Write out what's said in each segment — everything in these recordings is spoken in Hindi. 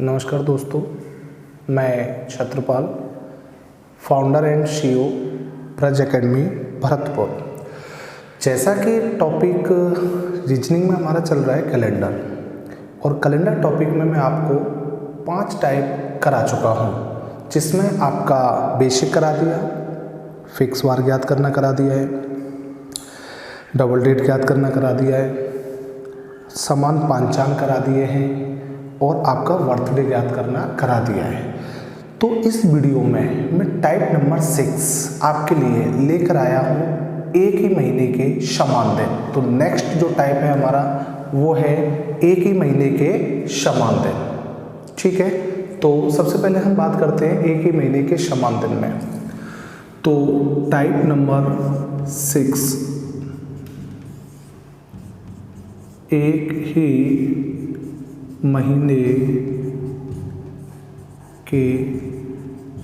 नमस्कार दोस्तों, मैं Chhatrapal, founder and CEO Praj academy Bharatpur. जैसा कि टॉपिक रीजनिंग में हमारा चल रहा है कैलेंडर, और कैलेंडर टॉपिक में मैं आपको 5 टाइप करा चुका हूँ, जिसमें आपका बेसिक करा दिया, फिक्स वार ज्ञात करना करा दिया है, डबल डेट ज्ञात करना करा दिया है, समान पांचांग करा दिए हैं और आपका बर्थडे ज्ञात करना करा दिया है। तो इस वीडियो में मैं टाइप नंबर 6 आपके लिए लेकर आया हूँ एक ही महीने के समान दिन। तो नेक्स्ट जो टाइप है हमारा वो है एक ही महीने के समान दिन। ठीक है, तो सबसे पहले हम बात करते हैं एक ही महीने के समान दिन में। तो टाइप नंबर 6 एक ही महीने के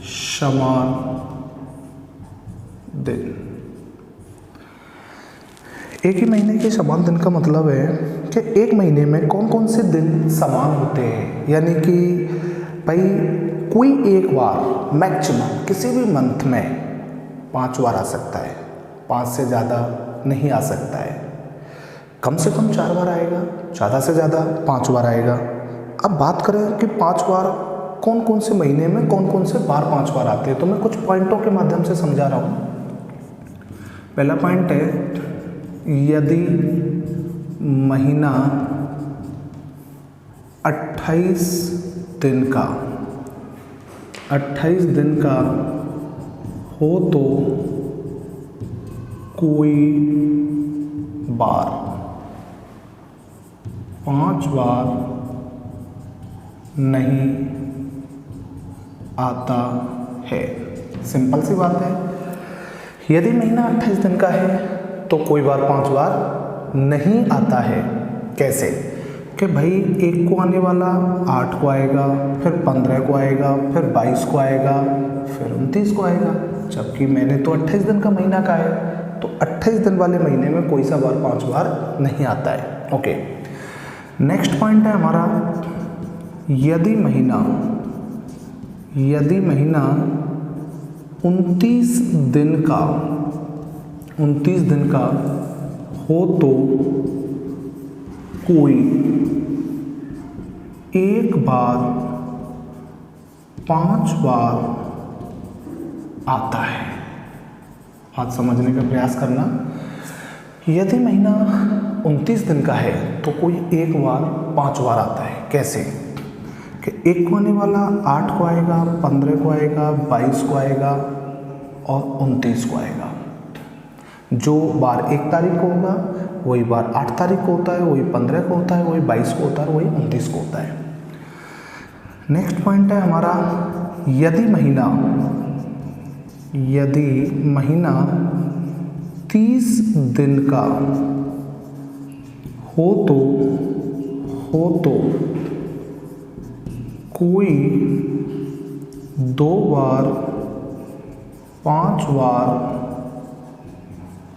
समान दिन। एक ही महीने के समान दिन का मतलब है कि एक महीने में कौन कौन से दिन समान होते हैं। यानी कि भाई कोई एक बार मैक्सिमम किसी भी मंथ में 5 बार आ सकता है, 5 से ज़्यादा नहीं आ सकता है। कम से कम 4 बार आएगा, ज़्यादा से ज़्यादा 5 बार आएगा। अब बात करें कि 5 बार कौन कौन से महीने में कौन कौन से बार 5 बार आते हैं, तो मैं कुछ पॉइंटों के माध्यम से समझा रहा हूँ। पहला पॉइंट है, यदि महीना 28 दिन का हो तो कोई बार 5 बार नहीं आता है। सिंपल सी बात है, यदि महीना 28 दिन का है तो कोई बार 5 बार नहीं आता है। कैसे कि भाई 1 को आने वाला 8 को आएगा, फिर 15 को आएगा, फिर 22 को आएगा, फिर 29 को आएगा। जबकि मैंने तो 28 दिन का महीना का है, तो 28 दिन वाले महीने में कोई सा बार 5 बार नहीं आता है। ओके, नेक्स्ट पॉइंट है हमारा, यदि महीना 29 दिन का हो तो कोई एक बार 5 बार आता है। आज समझने का प्रयास करना, यदि महीना 29 दिन का है तो कोई एक बार 5 बार आता है। कैसे कि 1 को आने वाला 8 को आएगा, 15 को आएगा, 22 को आएगा और 29 को आएगा। जो बार 1 तारीख को होगा वही बार 8 तारीख को होता है, वही 15 को होता है, वही 22 को होता है, वही 29 को होता है। नेक्स्ट पॉइंट है हमारा, यदि महीना 30 दिन का हो तो कोई 2 बार 5 बार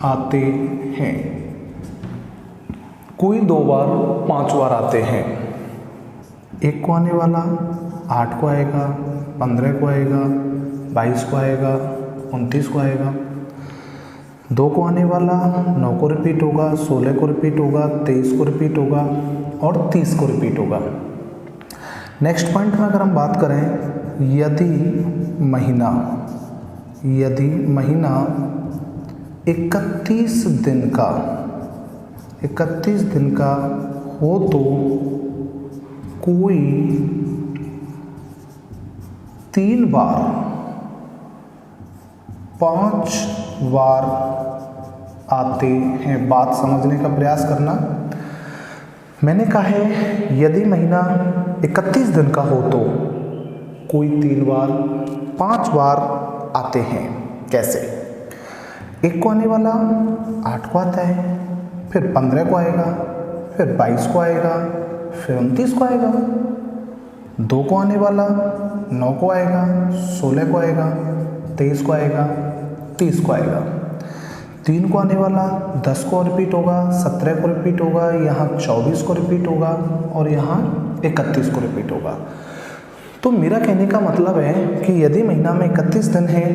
आते हैं। कोई 2 बार 5 बार आते हैं। 1 को आने वाला 8 को आएगा, 15 को आएगा, 22 को आएगा, 29 को आएगा। 2 को आने वाला 9 को रिपीट होगा, 16 को रिपीट होगा, 23 को रिपीट होगा और 30 को रिपीट होगा। नेक्स्ट पॉइंट में अगर हम बात करें, यदि महीना 31 दिन का हो तो कोई 3 बार 5 बार आते हैं। बात समझने का प्रयास करना। मैंने कहा है यदि महीना 31 दिन का हो तो कोई 3 बार 5 बार आते हैं। कैसे? 1 को आने वाला 8 को आता है, फिर 15 को आएगा, फिर 22 को आएगा, फिर 29 को आएगा। 2 को आने वाला 9 को आएगा, 16 को आएगा, 23 को आएगा, 30 को आएगा। 3 को आने वाला 10 को रिपीट होगा, 17 को रिपीट होगा, यहाँ 24 को रिपीट होगा और यहाँ 31 को रिपीट होगा। तो मेरा कहने का मतलब है कि यदि महीना में 31 दिन है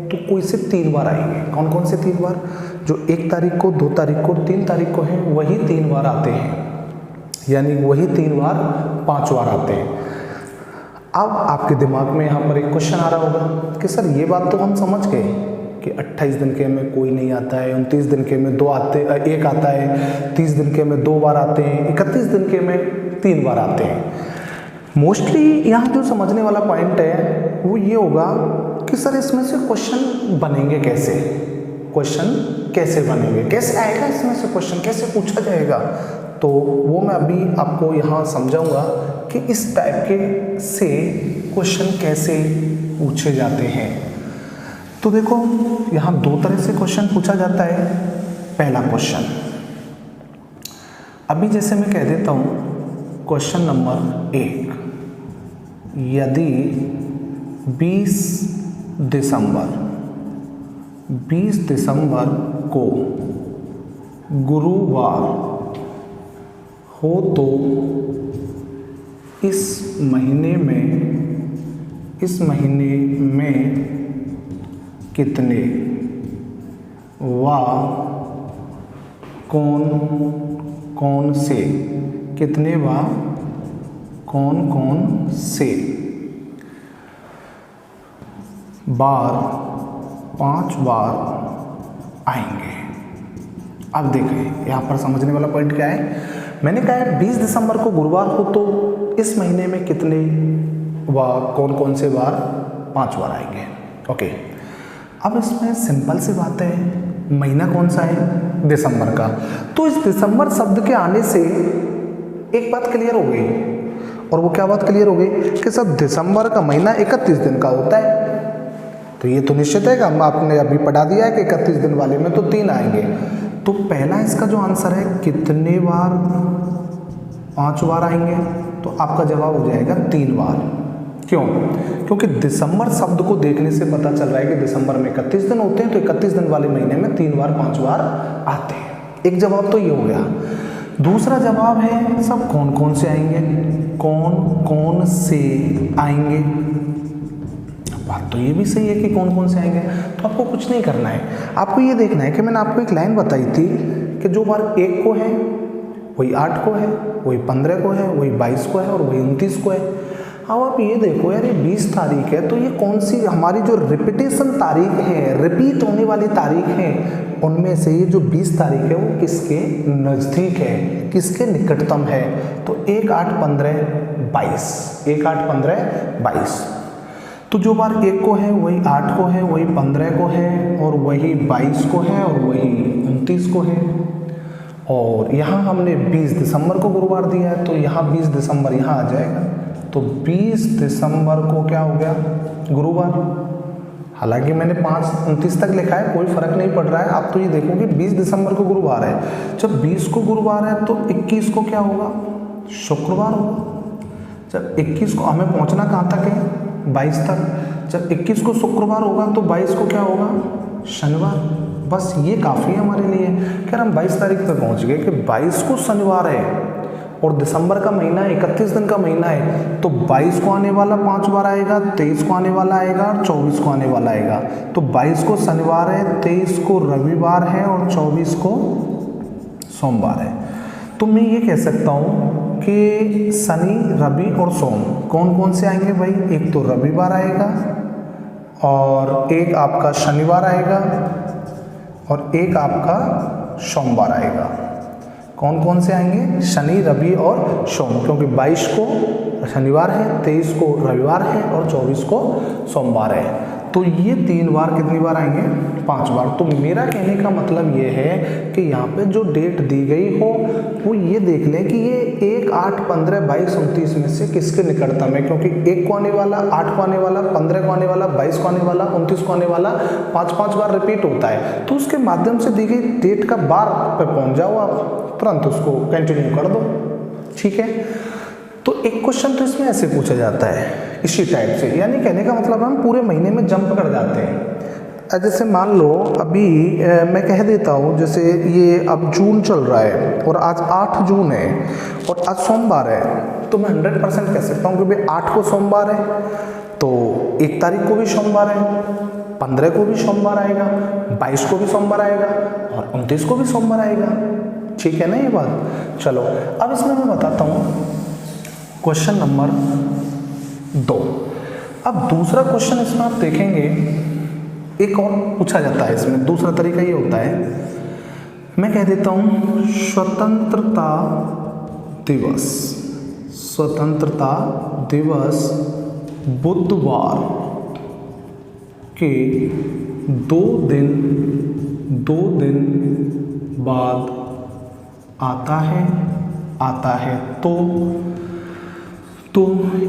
तो कोई से 3 बार आएंगे। कौन कौन से 3 बार? जो 1 तारीख को, 2 तारीख को, 3 तारीख को हैं वही 3 बार आते हैं, यानी वही 3 बार 5 बार आते हैं। अब आपके दिमाग में यहाँ पर एक क्वेश्चन आ रहा होगा कि सर ये बात तो हम समझ गए कि 28 दिन के में कोई नहीं आता है, 29 दिन के में 1 आता है, 30 दिन के में 2 बार आते हैं, 31 दिन के में 3 बार आते हैं। मोस्टली यहाँ जो समझने वाला पॉइंट है वो ये होगा कि सर इसमें से क्वेश्चन बनेंगे कैसे, क्वेश्चन कैसे बनेंगे, कैसे आएगा इसमें से क्वेश्चन, कैसे पूछा जाएगा। तो वो मैं अभी आपको यहाँ समझाऊंगा कि इस टाइप के से क्वेश्चन कैसे पूछे जाते हैं। तो देखो यहाँ 2 तरह से क्वेश्चन पूछा जाता है। पहला क्वेश्चन, अभी जैसे मैं कह देता हूँ क्वेश्चन नंबर 1, यदि 20 दिसंबर को गुरुवार हो तो इस महीने में कितने व कौन से कितने व कौन से बार 5 बार आएंगे। अब देखें यहाँ पर समझने वाला पॉइंट क्या है। मैंने कहा है 20 दिसंबर को गुरुवार हो तो इस महीने में कितने व कौन से बार 5 बार आएंगे। ओके, अब इसमें सिंपल सी बात है, महीना कौन सा है? दिसंबर का। तो इस दिसंबर शब्द के आने से एक बात क्लियर हो गई, और वो क्या बात क्लियर हो गई कि सब दिसंबर का महीना 31 दिन का होता है। तो ये तो निश्चित है कि हम आपने अभी पढ़ा दिया है कि 31 दिन वाले में तो 3 आएंगे। तो पहला इसका जो आंसर है कितने बार 5 बार आएंगे, तो आपका जवाब हो जाएगा 3 बार। क्यों? क्योंकि दिसंबर शब्द को देखने से पता चल रहा है कि दिसंबर में 31 दिन होते हैं, तो 31 दिन वाले महीने में 3 बार 5 बार आते हैं। एक जवाब तो ये हो गया। दूसरा जवाब है सब कौन से आएंगे, कौन से आएंगे। बात तो ये भी सही है कि कौन से आएंगे। तो आपको कुछ नहीं करना है, आपको ये देखना है कि मैंने आपको एक लाइन बताई थी कि जो बार 1 को है वही 8 को है, वही 15 को है, वही 22 को है और वही 29 को है। अब आप ये देखो यार, ये 20 तारीख है तो ये कौन सी हमारी जो रिपीटेशन तारीख है, रिपीट होने वाली तारीख है, उनमें से ये जो 20 तारीख है वो किसके नज़दीक है, किसके निकटतम है। तो 1, 8, 15, 22, 1, 8, 15, 22। तो जो बार 1 को है वही 8 को है, वही 15 को है और वही 22 को है और वही 29 को है। और यहाँ हमने 20 दिसंबर को गुरुवार दिया है, तो यहाँ 20 दिसंबर यहाँ आ जाएगा। तो 20 दिसंबर को क्या हो गया? गुरुवार। हालांकि मैंने 5-29 तक लिखा है, कोई फर्क नहीं पड़ रहा है। आप तो ये देखो कि 20 दिसंबर को गुरुवार है, जब 20 को गुरुवार है तो 21 को क्या होगा? शुक्रवार होगा। जब 21 को हमें पहुंचना कहाँ तक है? 22 तक। जब 21 को शुक्रवार होगा तो 22 को क्या होगा? शनिवार। बस ये काफ़ी है हमारे लिए। खैर हम 22 तारीख पे पहुंच गए कि 22 को शनिवार है और दिसंबर का महीना 31 दिन का महीना है, तो 22 को आने वाला 5 बार आएगा, 23 को आने वाला आएगा और 24 को आने वाला आएगा। तो 22 को शनिवार है, 23 को रविवार है और 24 को सोमवार है। तो मैं ये कह सकता हूँ कि शनि, रवि और सोम कौन से आएंगे भाई? एक तो रविवार आएगा और एक आपका शनिवार आएगा और एक आपका सोमवार आएगा। कौन से आएंगे? शनि, रवि और सोम, क्योंकि 22 को शनिवार है, 23 को रविवार है और 24 को सोमवार है। तो ये 3 बार कितनी बार आएंगे? 5 बार। तो मेरा कहने का मतलब ये है कि यहाँ पे जो डेट दी गई हो वो ये देख लें कि ये 1, 8, 15, 22, 29 में से किसके निकटतम है, क्योंकि 1 को आने वाला, 8 को आने वाला, 15 को आने वाला, 22 को आने वाला, 29 को आने वाला 5-5 बार रिपीट होता है। तो उसके माध्यम से दी गई डेट का बार पे पहुँच जाओ, आप तुरंत उसको कंटिन्यू कर दो। ठीक है, तो एक क्वेश्चन तो इसमें ऐसे पूछा जाता है इसी टाइप से, यानी कहने का मतलब हम पूरे महीने में जंप कर जाते हैं। जैसे मान लो अभी मैं कह देता हूँ, जैसे ये अब जून चल रहा है और आज 8 जून है और आज सोमवार है, तो मैं 100% कह सकता हूँ कि भाई 8 को सोमवार है तो 1 तारीख को भी सोमवार है, 15 को भी सोमवार आएगा, 22 को भी सोमवार आएगा और 29 को भी सोमवार आएगा। ठीक है ना ये बात। चलो अब इसमें मैं बताता हूँ क्वेश्चन नंबर 2। अब दूसरा क्वेश्चन इसमें आप देखेंगे एक और पूछा जाता है। इसमें दूसरा तरीका ये होता है, मैं कह देता हूँ स्वतंत्रता दिवस, स्वतंत्रता दिवस बुधवार के 2 दिन बाद आता है तो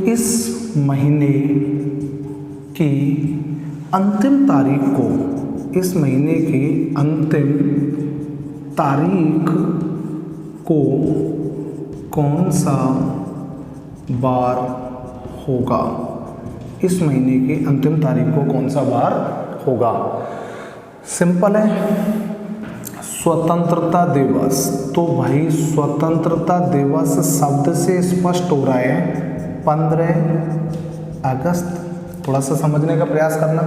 इस महीने की अंतिम तारीख को, इस महीने की अंतिम तारीख को कौन सा बार होगा, इस महीने की अंतिम तारीख को कौन सा बार होगा। सिंपल है, स्वतंत्रता दिवस, तो भाई स्वतंत्रता दिवस शब्द से स्पष्ट हो रहा है 15 अगस्त। थोड़ा सा समझने का प्रयास करना।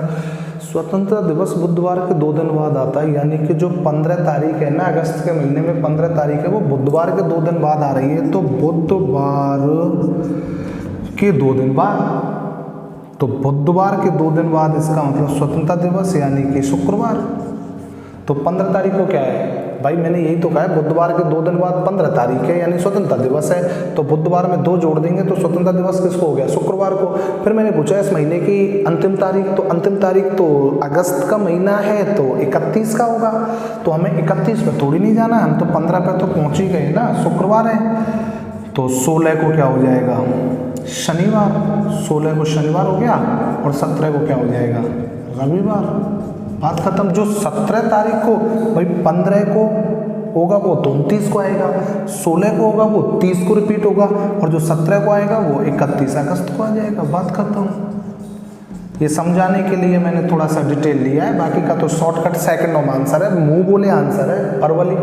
स्वतंत्रता दिवस बुधवार के 2 दिन बाद आता है, यानी कि जो 15 तारीख है ना अगस्त के महीने में 15 तारीख है, वो बुधवार के 2 दिन बाद आ रही है। तो बुधवार के 2 दिन बाद, तो बुधवार के 2 दिन बाद इसका मतलब स्वतंत्रता दिवस यानी कि शुक्रवार। तो 15 तारीख को क्या है भाई, मैंने यही तो कहा है बुधवार के 2 दिन बाद 15 तारीख है यानी स्वतंत्रता दिवस है। तो बुधवार में 2 जोड़ देंगे तो स्वतंत्रता दिवस किसको हो गया, शुक्रवार को। फिर मैंने पूछा इस महीने की अंतिम तारीख, तो अंतिम तारीख तो अगस्त का महीना है तो 31 का होगा। तो हमें 31 पे थोड़ी नहीं जाना, हम तो 15 पे तो पहुँच ही गए ना, शुक्रवार है। तो 16 को क्या हो जाएगा, शनिवार। 16 को शनिवार हो गया और 17 को क्या हो जाएगा, रविवार। बात खत्म। जो 17 तारीख को भाई 15 को होगा वो तो 29 को आएगा, 16 को होगा वो 30 को रिपीट होगा और जो 17 को आएगा वो 31 अगस्त को आ जाएगा। बात खत्म। ये समझाने के लिए मैंने थोड़ा सा डिटेल लिया है, बाकी का तो शॉर्टकट सेकंडों में आंसर है, मुंह बोले आंसर है परवली।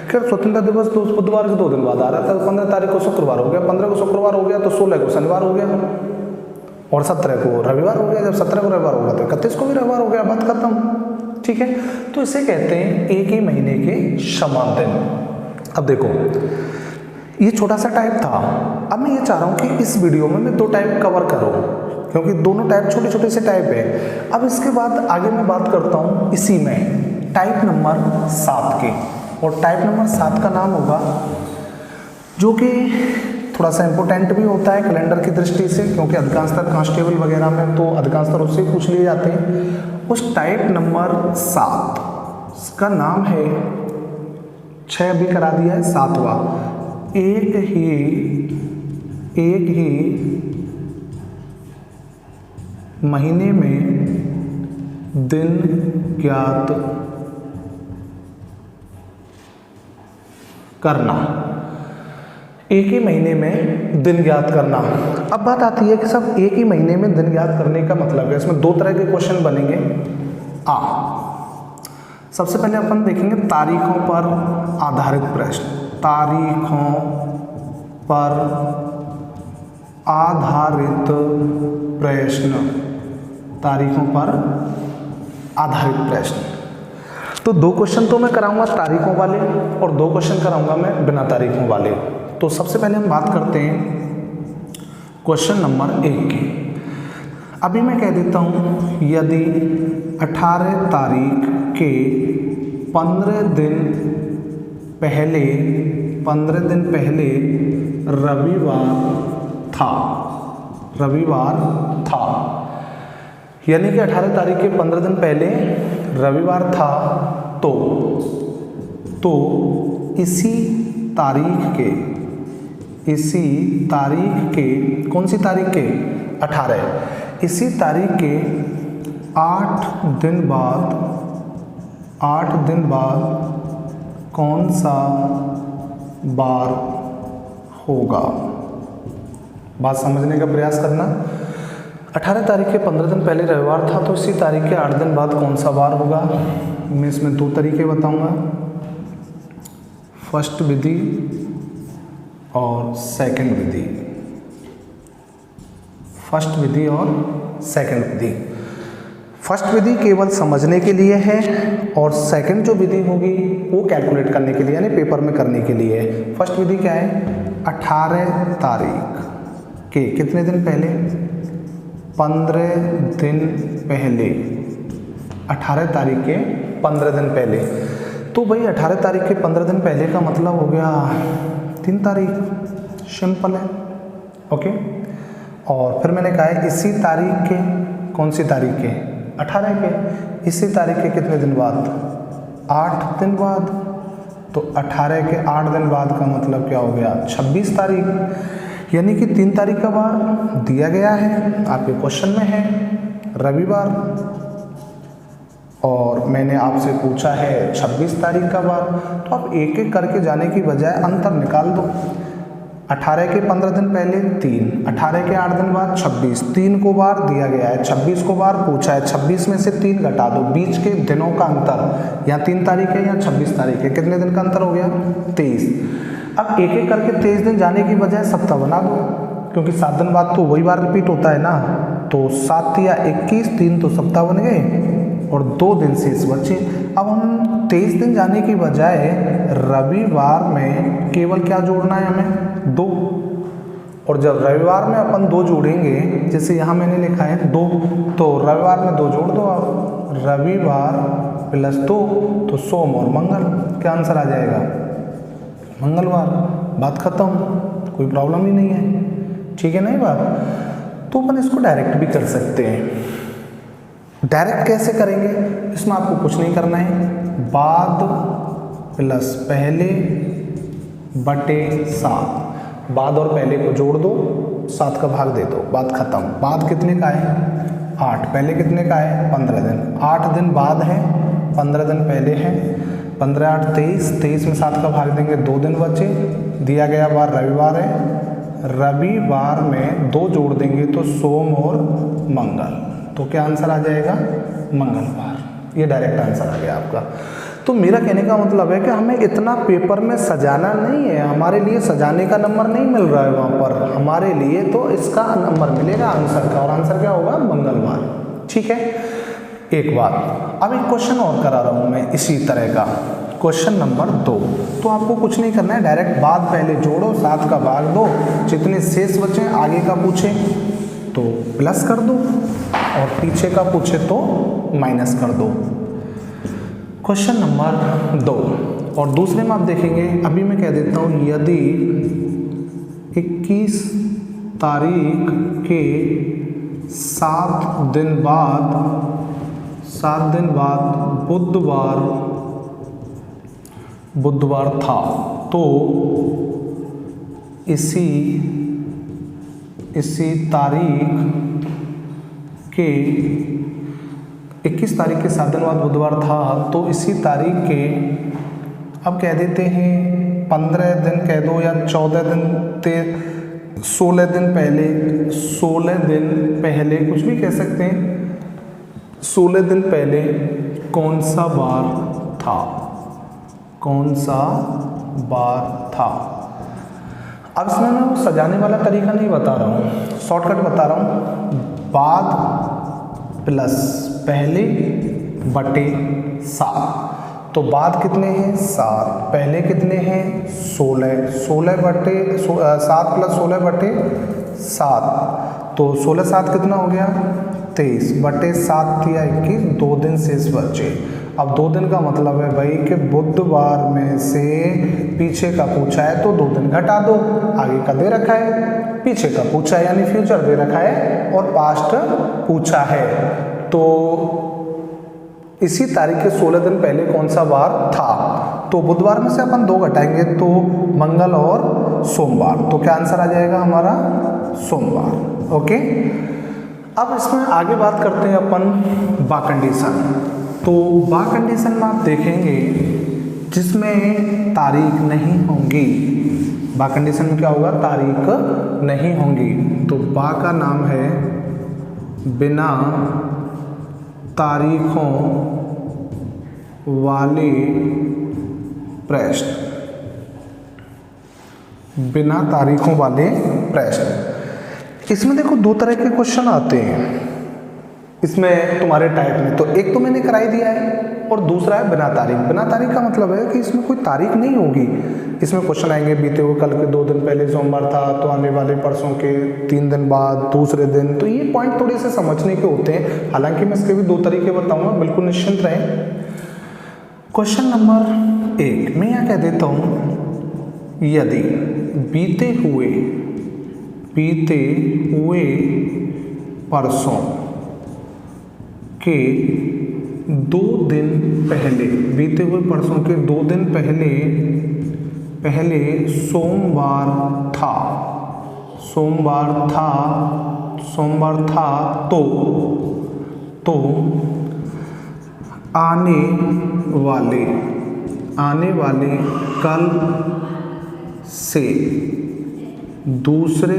खैर स्वतंत्रता दिवस तो बुधवार के 2 दिन बाद आ रहा था, 15 तारीख को शुक्रवार हो गया, 15 को शुक्रवार हो गया तो 16 को शनिवार हो गया और 17 को रविवार हो गया। जब 17 को रविवार होगा तो 31 को भी रविवार हो गया। बात खत्म। ठीक है, तो इसे कहते हैं एक ही महीने के समान दिन। अब देखो ये छोटा सा टाइप था, अब मैं ये चाह रहा हूँ कि इस वीडियो में मैं 2 टाइप कवर करूँ, क्योंकि दोनों टाइप छोटे छोटे से टाइप है। अब इसके बाद आगे मैं बात करता हूँ इसी में टाइप नंबर 7 के, और टाइप नंबर 7 का नाम होगा, जो कि थोड़ा सा इम्पोर्टेंट भी होता है कैलेंडर की दृष्टि से, क्योंकि अधिकांशतः कांस्टेबल वगैरह में तो अधिकांशतः उससे पूछ लिए जाते हैं। उस टाइप नंबर 7 का नाम है, 6 अभी करा दिया है, 7वां, एक ही महीने में दिन ज्ञात करना। एक ही महीने में दिन ज्ञात करना। अब बात आती है कि सब एक ही महीने में दिन ज्ञात करने का मतलब है, इसमें 2 तरह के क्वेश्चन बनेंगे। सबसे पहले अपन देखेंगे तारीखों पर आधारित प्रश्न। तारीखों पर आधारित प्रश्न, तारीखों पर आधारित प्रश्न। तो 2 क्वेश्चन तो मैं कराऊंगा तारीखों वाले और 2 क्वेश्चन कराऊंगा मैं बिना तारीखों वाले। तो सबसे पहले हम बात करते हैं क्वेश्चन नंबर 1 की। अभी मैं कह देता हूँ, यदि 18 तारीख के 15 दिन पहले रविवार था, यानी कि 18 तारीख के 15 दिन पहले रविवार था, तो इसी तारीख के कौन सी तारीख के, 18, इसी तारीख के 8 दिन बाद कौन सा बार होगा। बात समझने का प्रयास करना। 18 तारीख के 15 दिन पहले रविवार था, तो इसी तारीख के 8 दिन बाद कौन सा वार होगा। मैं इसमें 2 तरीके बताऊंगा, फर्स्ट विधि और सेकंड विधि। फर्स्ट विधि और सेकंड विधि। फर्स्ट विधि केवल समझने के लिए है और सेकंड जो विधि होगी वो कैलकुलेट करने के लिए, यानी पेपर में करने के लिए है। फर्स्ट विधि क्या है, 18 तारीख के कितने दिन पहले, 15 दिन पहले, 18 तारीख के 15 दिन पहले। तो भाई 18 तारीख के 15 दिन पहले का मतलब हो गया 3 तारीख, सिंपल है। ओके, और फिर मैंने कहा है इसी तारीख के, कौन सी तारीख के, 18 के, इसी तारीख के कितने दिन बाद, 8 दिन बाद। तो 18 के 8 दिन बाद का मतलब क्या हो गया, 26 तारीख, यानी कि 3 तारीख का बार दिया गया है, आपके क्वेश्चन में है रविवार, और मैंने आपसे पूछा है 26 तारीख का बार। तो आप एक एक करके जाने की बजाय अंतर निकाल दो। 18 के 15 दिन पहले 3, 18 के 8 दिन बाद 26, 3 को बार दिया गया है, 26 को बार पूछा है, 26 में से 3 घटा दो, बीच के दिनों का अंतर, या 3 तारीख है या 26 तारीख है, कितने दिन का अंतर हो गया, 23। अब एक एक करके 23 दिन जाने की बजाय सप्ताह बना दो, क्योंकि 7 दिन बाद तो वही बार रिपीट होता है ना। तो 7 या 21, 3 तो सप्ताह बन गए और 2 दिन शेष बचे। अब हम 23 दिन जाने की बजाय रविवार में केवल क्या जोड़ना है हमें, 2। और जब रविवार में अपन 2 जोड़ेंगे, जैसे यहाँ मैंने लिखा है 2, तो रविवार में 2 जोड़ दो आप, रविवार प्लस 2, तो सोम और मंगल, क्या आंसर आ जाएगा, मंगलवार। बात खत्म, कोई प्रॉब्लम ही नहीं है, ठीक है ना ये बात। तो अपन इसको डायरेक्ट भी कर सकते हैं। डायरेक्ट कैसे करेंगे, इसमें आपको कुछ नहीं करना है, बाद प्लस पहले बटे 7, बाद और पहले को जोड़ दो, 7 का भाग दे दो, बात खत्म। बाद कितने का है, 8, पहले कितने का है, 15 दिन, 8 दिन बाद है, 15 दिन पहले है, 15 8 23, 23 में 7 का भाग देंगे, 2 दिन बचे, दिया गया बार रविवार है, रविवार में 2 जोड़ देंगे तो सोम और मंगल, तो क्या आंसर आ जाएगा, मंगलवार। ये डायरेक्ट आंसर आ गया आपका। तो मेरा कहने का मतलब है कि हमें इतना पेपर में सजाना नहीं है, हमारे लिए सजाने का नंबर नहीं मिल रहा है वहाँ पर, हमारे लिए तो इसका नंबर मिलेगा आंसर का, और आंसर क्या होगा, मंगलवार। ठीक है, एक बात, अब एक क्वेश्चन और करा रहा हूँ मैं इसी तरह का, क्वेश्चन नंबर 2। तो आपको कुछ नहीं करना है, डायरेक्ट बाद पहले जोड़ो, 7 का भाग दो, जितने शेष बचे आगे का पूछे तो प्लस कर दो और पीछे का पूछे तो माइनस कर दो। क्वेश्चन नंबर 2, और दूसरे में आप देखेंगे, अभी मैं कह देता हूँ, यदि 21 तारीख के 7 दिन बाद बुधवार था, तो इसी तारीख के 21 तारीख के 7 दिन बाद बुधवार था, तो इसी तारीख के, अब कह देते हैं 15 दिन कह दो या 14 दिन 16 दिन पहले कुछ भी कह सकते हैं, 16 दिन पहले कौन सा बार था। अब इसमें मैं वो सजाने वाला तरीका नहीं बता रहा हूँ, शॉर्टकट बता रहा हूँ, बाद प्लस पहले बटे 7। तो बाद कितने हैं, 7, पहले कितने हैं, 16 बटे 7 प्लस 16 बटे 7, तो 16 7 कितना हो गया, 23 बटे 7 या 21, 2 दिन शेष बचे। अब 2 दिन का मतलब है भाई कि बुधवार में से पीछे का पूछा है तो 2 दिन घटा दो, आगे का दे रखा है, पीछे का पूछा है यानी फ्यूचर दे रखा है, और पास्ट पूछा है, तो इसी तारीख के 16 दिन पहले कौन सा बार था। तो बुधवार में से अपन 2 घटाएंगे तो मंगल और सोमवार, तो क्या आंसर आ जाएगा हमारा, सोमवार। ओके, अब इसमें आगे बात करते हैं अपन बा कंडीशन। तो बा कंडीशन में आप देखेंगे जिसमें तारीख नहीं होंगी, बा कंडीशन में क्या होगा, तारीख नहीं होंगी, तो बा का नाम है बिना तारीखों वाले प्रश्न, बिना तारीखों वाले प्रश्न। इसमें देखो दो तरह के क्वेश्चन आते हैं इसमें तुम्हारे टाइप में, तो एक तो मैंने कराई दिया है और दूसरा है बिना तारीख। बिना तारीख का मतलब है कि इसमें कोई तारीख नहीं होगी। इसमें क्वेश्चन आएंगे बीते हुए कल के 2 दिन पहले सोमवार था तो आने वाले परसों के 3 दिन बाद दूसरे दिन। तो ये पॉइंट थोड़े से समझने के होते हैं, हालांकि मैं इसके भी 2 तरीके बताऊंगा, बिल्कुल निश्चिंत रहें। क्वेश्चन नंबर 1 मैं यहाँ कह देता हूँ, यदि बीते हुए परसों के 2 दिन पहले, बीते हुए परसों के 2 दिन पहले सोमवार था तो आने वाले कल से दूसरे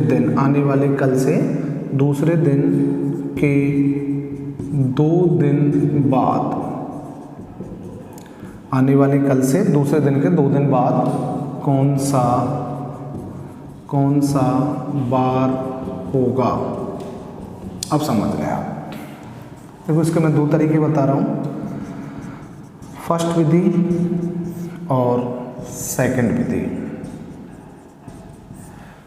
दिन आने वाले कल से दूसरे दिन के 2 दिन बाद, आने वाले कल से दूसरे दिन के 2 दिन बाद कौन सा बार होगा। अब समझ रहे आप। देखो इसके मैं 2 तरीके बता रहा हूँ, फर्स्ट विधि और सेकंड विधि।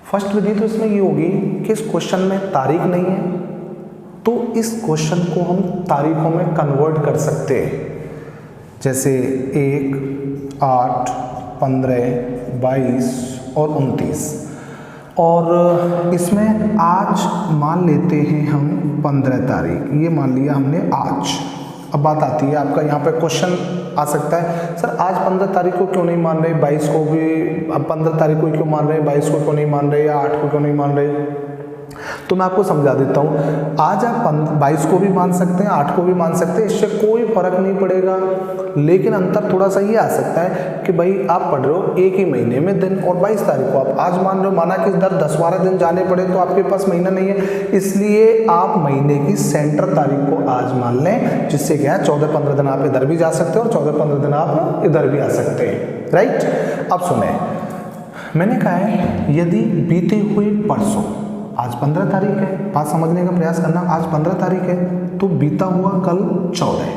फर्स्ट विधि तो इसमें ये होगी कि इस क्वेश्चन में तारीख नहीं है तो इस क्वेश्चन को हम तारीखों में कन्वर्ट कर सकते हैं, जैसे 1, 8, 15, 22 और 29। और इसमें आज मान लेते हैं हम 15 तारीख, ये मान लिया हमने आज। अब बात आती है आपका यहाँ पे क्वेश्चन आ सकता है, सर आज 15 तारीख को क्यों नहीं मान रहे, 22 को भी, अब 15 तारीख को क्यों मान रहे, 22 को क्यों नहीं मान रहे या 8 को क्यों नहीं मान रहे। तो मैं आपको समझा देता हूँ, आज आप 22 को भी मान सकते हैं, 8 को भी मान सकते हैं, इससे कोई फर्क नहीं पड़ेगा। लेकिन अंतर थोड़ा सा ये आ सकता है कि भाई आप पढ़ रहे हो एक ही महीने में दिन, और 22 तारीख को आप आज मान रहे हो, माना कि इधर 10-12 दिन जाने पड़े तो आपके पास महीना नहीं है, इसलिए आप महीने की सेंटर तारीख को आज मान लें, जिससे क्या है 14-15 दिन आप इधर भी जा सकते हो और 14-15 दिन आप इधर भी आ सकते हैं, राइट। अब सुने, मैंने कहा है यदि बीते हुए परसों, आज 15 तारीख है, बात समझने का प्रयास करना, आज 15 तारीख है तो बीता हुआ कल 14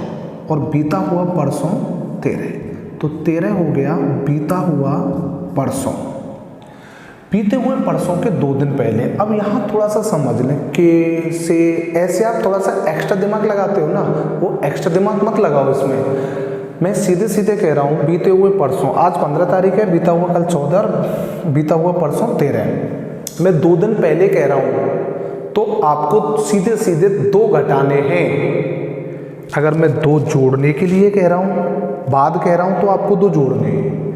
और बीता हुआ परसों 13, तो 13 हो गया बीता हुआ परसों। बीते हुए परसों के 2 दिन पहले, अब यहाँ थोड़ा सा समझ लें कि से ऐसे आप थोड़ा सा एक्स्ट्रा दिमाग लगाते हो ना, वो एक्स्ट्रा दिमाग मत लगाओ इसमें। मैं सीधे सीधे कह रहा हूँ, बीते हुए परसों, आज 15 तारीख है, बीता हुआ कल 14 और बीता हुआ परसों 13। मैं 2 दिन पहले कह रहा हूं तो आपको सीधे सीधे 2 घटाने हैं। अगर मैं 2 जोड़ने के लिए कह रहा हूं, बाद कह रहा हूं, तो आपको 2 जोड़ने हैं।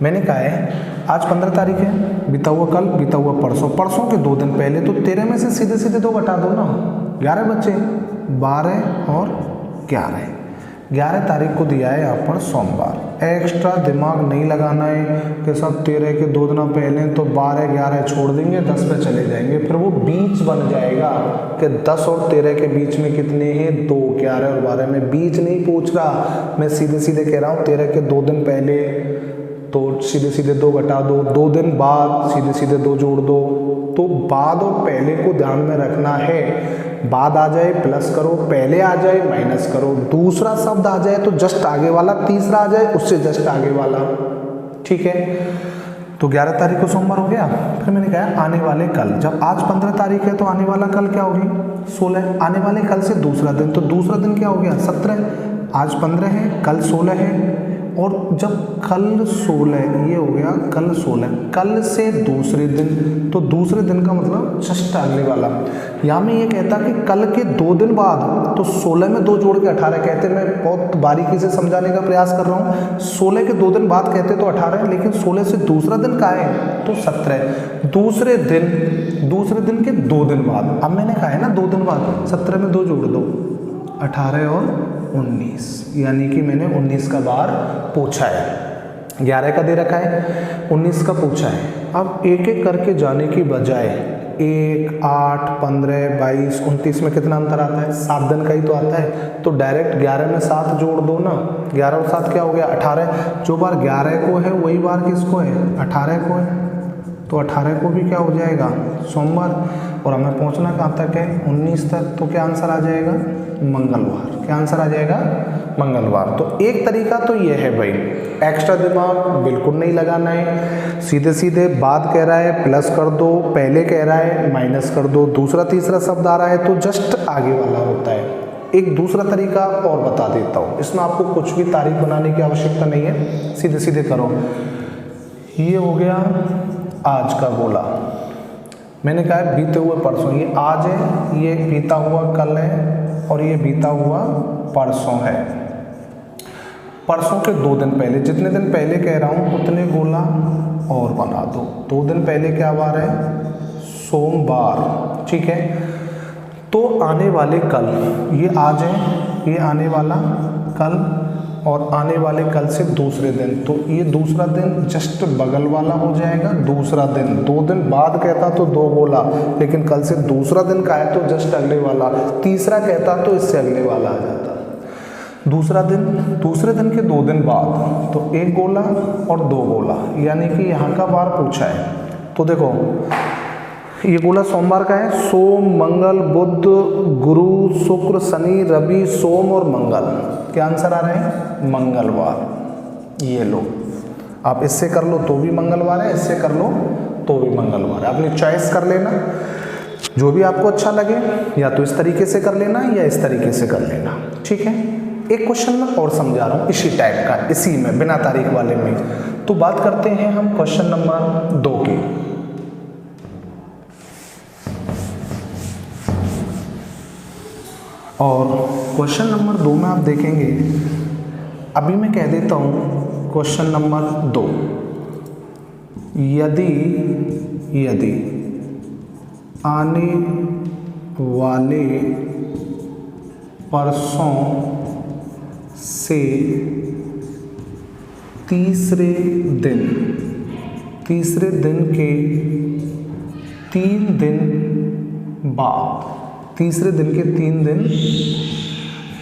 मैंने कहा है आज 15 तारीख है, बीता हुआ कल, बीता हुआ परसों, परसों के 2 दिन पहले, तो 13 में से सीधे सीधे 2 घटा दो ना, 11 बचे, 12 और 11। 11 तारीख को दिया है यहाँ पर सोमवार। एक्स्ट्रा दिमाग नहीं लगाना है कि सब 13 के 2 दिन पहले तो 12-11 छोड़ देंगे, 10 पे चले जाएंगे, फिर वो बीच बन जाएगा कि 10 और 13 के बीच में कितने हैं 2, 11 और 12 में बीच नहीं पूछ रहा, मैं सीधे सीधे कह रहा हूँ 13 के 2 दिन पहले तो सीधे सीधे 2 घटा दो, 2 दिन बाद सीधे सीधे 2 जोड़ दो। तो बाद और पहले को ध्यान में रखना है, बाद आ जाए प्लस करो, पहले आ जाए माइनस करो, दूसरा शब्द आ जाए तो जस्ट आगे वाला, तीसरा आ जाए उससे जस्ट आगे वाला, ठीक है। तो 11 तारीख को सोमवार हो गया। फिर मैंने कहा आने वाले कल, जब आज 15 तारीख है तो आने वाला कल क्या होगी 16, आने वाले कल से दूसरा दिन, तो दूसरा दिन क्या हो गया 17, आज 15 है, कल 16 है, और जब कल 16 ये हो गया कल 16, कल से दूसरे दिन, तो दूसरे दिन का मतलब जस्ट आगले वाला। यहाँ में ये कहता कि कल के 2 दिन बाद, तो 16 में 2 जोड़ के 18 कहते, मैं बहुत बारीकी से समझाने का प्रयास कर रहा हूँ। 16 के 2 दिन बाद कहते तो 18, लेकिन 16 से दूसरा दिन का है तो 17, दूसरे दिन के 2 दिन बाद। अब मैंने कहा है ना 2 दिन बाद, 17 में 2 जोड़ दो, 18 और 19, यानी कि मैंने 19 का बार पूछा है, 11 का दे रखा है, 19 का पूछा है। अब एक एक करके जाने की बजाय 1, 8, 15, 22, 29 में कितना अंतर आता है? 7 दिन का ही तो आता है। तो डायरेक्ट 11 में 7 जोड़ दो ना, 11 और 7 क्या हो गया? 18। जो बार 11 को है वही बार किसको है? 18 को है। तो 18 को भी क्या हो जाएगा? सोमवार। और हमें पहुंचना कहाँ तक है? 19 तक। तो क्या आंसर आ जाएगा? मंगलवार। क्या आंसर आ जाएगा? मंगलवार। तो एक तरीका तो ये है भाई, एक्स्ट्रा दिमाग बिल्कुल नहीं लगाना है, सीधे सीधे बात कह रहा है प्लस कर दो, पहले कह रहा है माइनस कर दो, दूसरा तीसरा शब्द आ रहा है तो जस्ट आगे वाला होता है। एक दूसरा तरीका और बता देता हूँ, इसमें आपको कुछ भी तारीख बनाने की आवश्यकता नहीं है, सीधे सीधे करो। ये हो गया आज का गोला, मैंने कहा है बीते हुए परसों, ये आज है, ये बीता हुआ कल है और ये बीता हुआ परसों है। परसों के 2 दिन पहले, जितने दिन पहले कह रहा हूँ उतने गोला और बना दो। 2 दिन पहले क्या वार है? सोमवार। ठीक है, तो आने वाले कल, ये आज है, ये आने वाला कल और आने वाले कल से दूसरे दिन, तो ये दूसरा दिन जस्ट बगल वाला हो जाएगा। दूसरा दिन 2 दिन बाद कहता तो 2 गोला, लेकिन कल से दूसरा दिन का है तो जस्ट अगले वाला। तीसरा कहता तो इससे अगले वाला आ जाता। दूसरा दिन, दूसरे दिन के 2 दिन बाद, तो 1 गोला और 2 गोला, यानी कि यहाँ का वार पूछा है। तो देखो ये गोला सोमवार का है, सोम, मंगल, बुध, गुरु, शुक्र, शनि, रवि, सोम और मंगल। क्या आंसर आ रहे हैं? मंगलवार। ये लो, आप इससे कर लो तो भी मंगलवार है, इससे कर लो तो भी मंगलवार है। अपनी चॉइस कर लेना, जो भी आपको अच्छा लगे, या तो इस तरीके से कर लेना या इस तरीके से कर लेना। ठीक है, एक क्वेश्चन मैं और समझा रहा हूँ इसी टाइप का, इसी में बिना तारीख वाले में। तो बात करते हैं हम क्वेश्चन नंबर 2 की। और क्वेश्चन नंबर 2 में आप देखेंगे, अभी मैं कह देता हूँ क्वेश्चन नंबर 2, यदि आने वाले परसों से तीसरे दिन के 3 दिन बाद, तीसरे दिन के 3 दिन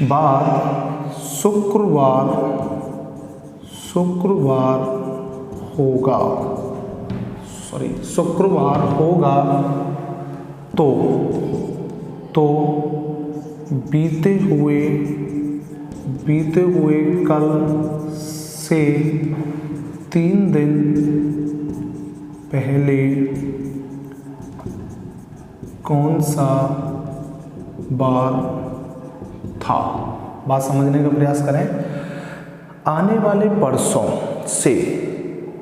बाद शुक्रवार होगा, तो बीते हुए कल से 3 दिन पहले कौन सा बार था? बात समझने का प्रयास करें। आने वाले परसों से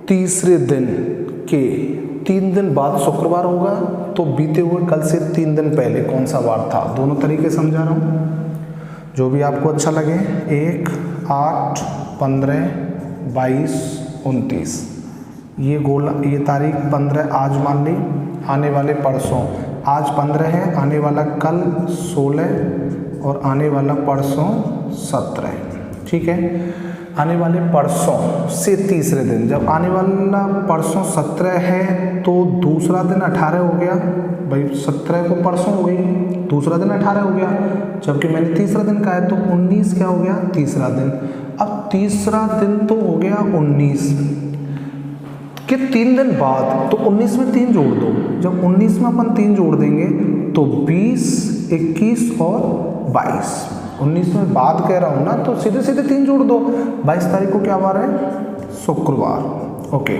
तीसरे दिन के 3 दिन बाद शुक्रवार होगा, तो बीते हुए कल से 3 दिन पहले कौन सा वार था? दोनों तरीके समझा रहा हूँ, जो भी आपको अच्छा लगे। 1, 8, 15, 22, 29, ये गोला, ये तारीख 15 आज मान ली, आने वाले परसों, आज 15 है, आने वाला कल 16 और आने वाला परसों 17। ठीक है, आने वाले परसों से तीसरे दिन, जब आने वाला परसों 17 है तो दूसरा दिन 18 हो गया भाई, 17 को परसों हो गई, दूसरा दिन 18 हो गया, जबकि मैंने तीसरा दिन कहा है तो 19 क्या हो गया? तीसरा दिन। अब तीसरा दिन तो हो गया 19 के 3 दिन बाद, तो 19 में 3 जोड़ दो, जब 19 में अपन 3 जोड़ देंगे तो 20, 21 और 22। 19 में बाद कह रहा हूँ ना, तो सीधे सीधे 3 जोड़ दो। 22 तारीख को क्या वार है? शुक्रवार। ओके,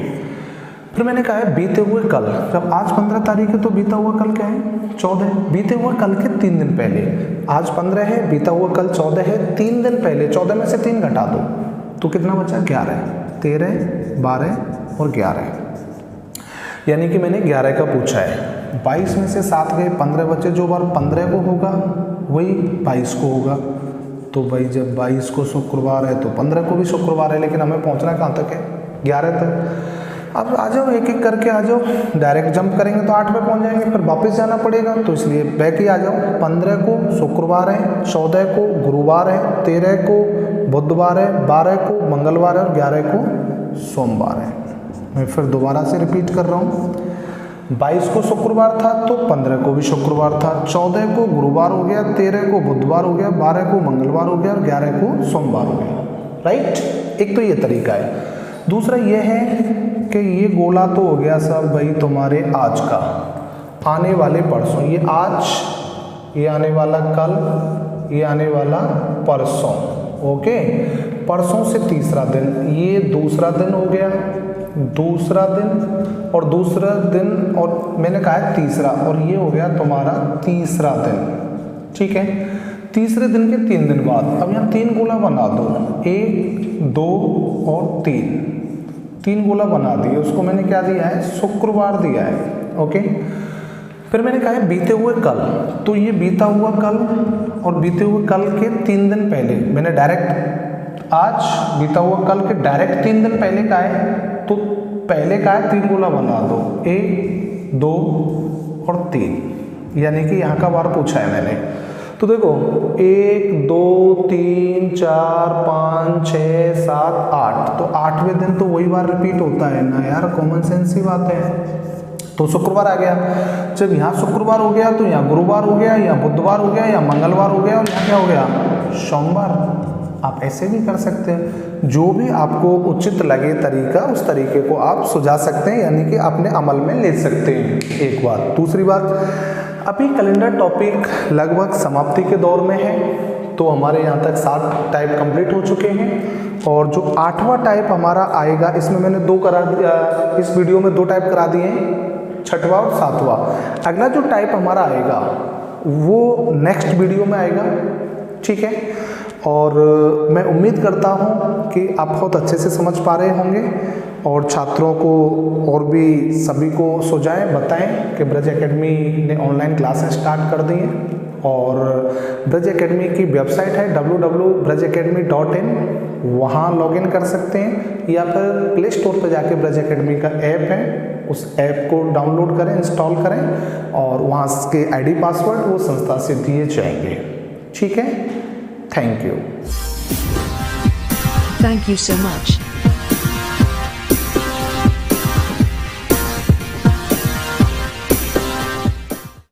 फिर मैंने कहा है बीते हुए कल, जब आज 15 तारीख है तो बीता हुआ कल क्या है? 14। बीते हुए कल के 3 दिन पहले, आज 15 है, बीता हुआ कल 14 है, 3 दिन पहले 14 में से 3 घटा दो तो कितना बचा? 11, 13, 12 और 11, यानी कि मैंने 11 का पूछा है। 22 में से 7 गए, 15 बचे, जो बार 15 को होगा वही 22 को होगा। तो भाई जब 22 को शुक्रवार है तो 15 को भी शुक्रवार है, लेकिन हमें पहुंचना कहाँ तक है? 11 तक। अब आ जाओ, एक एक करके आ जाओ, डायरेक्ट जंप करेंगे तो 8 पे पहुंच जाएंगे, फिर वापस जाना पड़ेगा, तो इसलिए बैक ही आ जाओ। 15 को शुक्रवार है, 14 को गुरुवार है, 13 को बुधवार है, 12 को मंगलवार है और 11 को सोमवार है। मैं फिर दोबारा से रिपीट कर रहा हूँ, 22 को शुक्रवार था तो 15 को भी शुक्रवार था, 14 को गुरुवार हो गया, 13 को बुधवार हो गया, 12 को मंगलवार हो गया और 11 को सोमवार हो गया। राइट, एक तो ये तरीका है। दूसरा ये है कि ये गोला तो हो गया सब भाई तुम्हारे आज का, आने वाले परसों, ये आज, ये आने वाला कल, ये आने वाला परसों। ओके, परसों से तीसरा दिन, ये दूसरा दिन हो गया, दूसरा दिन और दूसरा दिन और मैंने कहा है तीसरा, और ये हो गया तुम्हारा तीसरा दिन। ठीक है, तीसरे दिन के 3 दिन बाद अब यहाँ 3 गोला बना दो, 1 2 और 3 गोला बना दिए। उसको मैंने क्या दिया है, शुक्रवार दिया है। ओके, फिर मैंने कहा है बीते हुए कल, तो ये बीता हुआ कल और बीते हुए कल के 3 दिन पहले मैंने डायरेक्ट आज बीता हुआ कल के डायरेक्ट 3 दिन पहले का है, तो पहले का है 3 गोला बना दो, 1 2 और 3, यानी कि यहाँ का बार पूछा है मैंने। तो देखो 1 2 3 4 5 6 7 8, तो 8वें दिन तो वही बार रिपीट होता है ना यार, कॉमन सेंस की बात है। तो शुक्रवार आ गया, जब यहाँ शुक्रवार हो गया तो यहाँ गुरुवार हो गया, यहाँ बुधवार हो गया, यहाँ मंगलवार हो गया और यहाँ क्या हो गया, सोमवार। आप ऐसे भी कर सकते हैं, जो भी आपको उचित लगे तरीका, उस तरीके को आप सुझा सकते हैं, यानी कि अपने अमल में ले सकते हैं। एक बात। दूसरी बात, अभी कैलेंडर टॉपिक लगभग समाप्ति के दौर में है, तो हमारे यहाँ तक 7 टाइप कंप्लीट हो चुके हैं और जो 8वां टाइप हमारा आएगा, इसमें मैंने 2 करा दिया, इस वीडियो में 2 टाइप करा दिए हैं, 6वां और 7वां। अगला जो टाइप हमारा आएगा वो नेक्स्ट वीडियो में आएगा। ठीक है, और मैं उम्मीद करता हूँ कि आप बहुत अच्छे से समझ पा रहे होंगे और छात्रों को और भी सभी को सुझाएं, बताएं कि ब्रज एकेडमी ने ऑनलाइन क्लासेस स्टार्ट कर दी हैं। और ब्रज एकेडमी की वेबसाइट है www.brajacademy.in, वहाँ लॉगिन कर सकते हैं, या फिर प्ले स्टोर पर जाके ब्रज एकेडमी का ऐप है, उस ऐप को डाउनलोड करें, इंस्टॉल करें और वहाँ के आईडी पासवर्ड वो संस्था से दिए जाएंगे। ठीक है, thank you. Thank you so much.